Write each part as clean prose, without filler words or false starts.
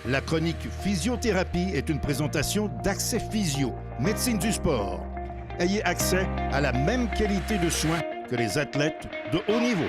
La chronique Physiothérapie est une présentation d'Accès Physio, médecine du sport. Ayez accès à la même qualité de soins que les athlètes de haut niveau.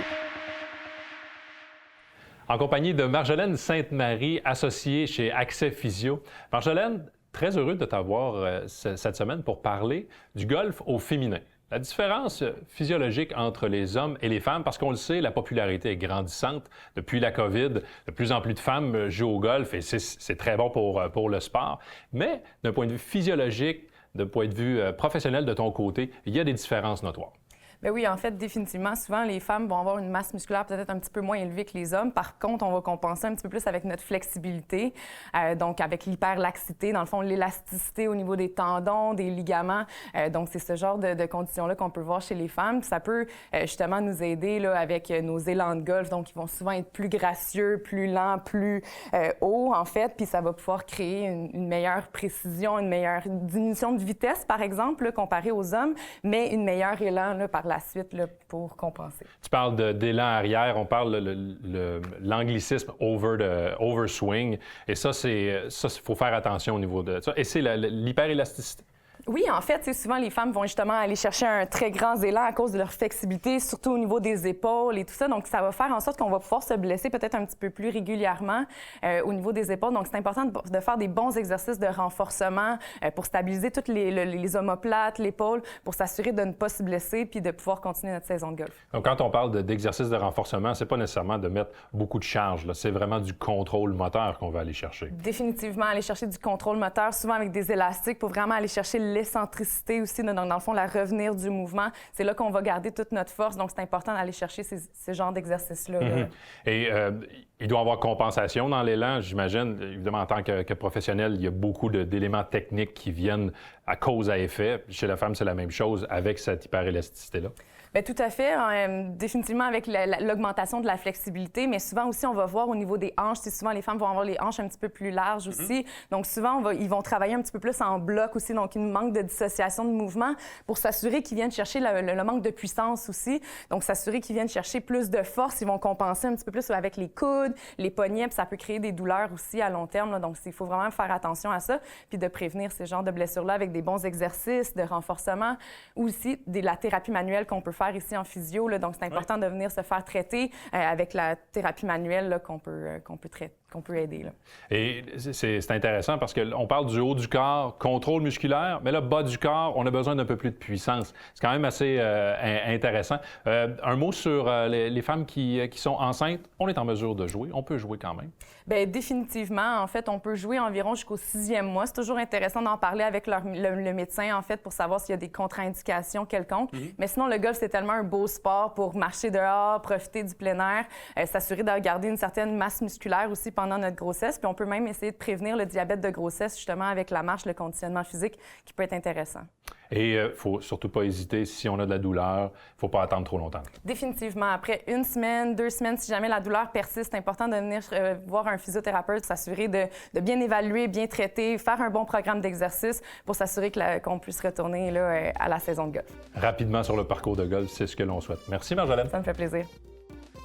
En compagnie de Marjolaine Sainte-Marie, associée chez Accès Physio. Marjolaine, très heureux de t'avoir cette semaine pour parler du golf au féminin. La différence physiologique entre les hommes et les femmes, parce qu'on le sait, la popularité est grandissante. Depuis la COVID, de plus en plus de femmes jouent au golf et c'est très bon pour le sport. Mais d'un point de vue physiologique, d'un point de vue professionnel de ton côté, il y a des différences notoires. Bien oui, en fait, définitivement, souvent, les femmes vont avoir une masse musculaire peut-être un petit peu moins élevée que les hommes. Par contre, on va compenser un petit peu plus avec notre flexibilité, donc avec l'hyperlaxité, dans le fond, l'élasticité au niveau des tendons, des ligaments. Donc, c'est ce genre de conditions-là qu'on peut voir chez les femmes. Ça peut justement nous aider là, avec nos élans de golf. Donc, ils vont souvent être plus gracieux, plus lents, plus hauts, en fait. Puis, ça va pouvoir créer une meilleure précision, une meilleure diminution de vitesse, par exemple, là, comparé aux hommes, mais une meilleure élan là, par la suite là, pour compenser. Tu parles d'élan arrière, on parle l'anglicisme overswing. Et ça, il faut faire attention au niveau de ça. Et c'est l'hyperélasticité. Oui, en fait, souvent, les femmes vont justement aller chercher un très grand élan à cause de leur flexibilité, surtout au niveau des épaules et tout ça. Donc, ça va faire en sorte qu'on va pouvoir se blesser peut-être un petit peu plus régulièrement au niveau des épaules. Donc, c'est important de faire des bons exercices de renforcement pour stabiliser toutes les omoplates, l'épaule, pour s'assurer de ne pas se blesser puis de pouvoir continuer notre saison de golf. Donc, quand on parle d'exercices de renforcement, c'est pas nécessairement de mettre beaucoup de charge. C'est vraiment du contrôle moteur qu'on va aller chercher. Définitivement, aller chercher du contrôle moteur, souvent avec des élastiques, pour vraiment aller chercher l'excentricité aussi, donc dans le fond, la revenir du mouvement. C'est là qu'on va garder toute notre force, donc c'est important d'aller chercher ce genre d'exercice-là. Mm-hmm. Et il doit y avoir compensation dans l'élan, j'imagine. Évidemment, en tant que professionnel, il y a beaucoup d'éléments techniques qui viennent à cause à effet. Chez la femme, c'est la même chose avec cette hyperélasticité-là. Bien, tout à fait. Définitivement avec l'augmentation de la flexibilité, mais souvent aussi, on va voir au niveau des hanches. Souvent, les femmes vont avoir les hanches un petit peu plus larges aussi. Donc, souvent, ils vont travailler un petit peu plus en bloc aussi. Donc, il manque de dissociation de mouvement pour s'assurer qu'ils viennent chercher le manque de puissance aussi. Donc, s'assurer qu'ils viennent chercher plus de force. Ils vont compenser un petit peu plus avec les coudes, les poignets, puis ça peut créer des douleurs aussi à long terme. Là. Donc, il faut vraiment faire attention à ça, puis de prévenir ces genres de blessures-là avec des bons exercices de renforcement ou aussi la thérapie manuelle qu'on peut faire ici en physio. Là. Donc, c'est important de venir se faire traiter avec la thérapie manuelle là, qu'on peut aider. Là. Et c'est intéressant parce qu'on parle du haut du corps, contrôle musculaire, mais là, bas du corps, on a besoin d'un peu plus de puissance. C'est quand même assez intéressant. Un mot sur les femmes qui sont enceintes. On est en mesure de jouer. On peut jouer quand même. Bien, définitivement. En fait, on peut jouer environ jusqu'au 6e mois. C'est toujours intéressant d'en parler avec le médecin, en fait, pour savoir s'il y a des contre-indications quelconques. Mais sinon, le golf, c'est tellement un beau sport pour marcher dehors, profiter du plein air, s'assurer de garder une certaine masse musculaire aussi pendant notre grossesse. Puis on peut même essayer de prévenir le diabète de grossesse, justement, avec la marche, le conditionnement physique, qui peut être intéressant. Et il ne faut surtout pas hésiter, si on a de la douleur, il ne faut pas attendre trop longtemps. Définitivement. Après 1 semaine, 2 semaines, si jamais la douleur persiste, c'est important de venir voir un physiothérapeute, s'assurer de bien évaluer, bien traiter, faire un bon programme d'exercice pour s'assurer qu'on puisse retourner là, à la saison de golf. Rapidement sur le parcours de golf, c'est ce que l'on souhaite. Merci, Marjolaine. Ça me fait plaisir.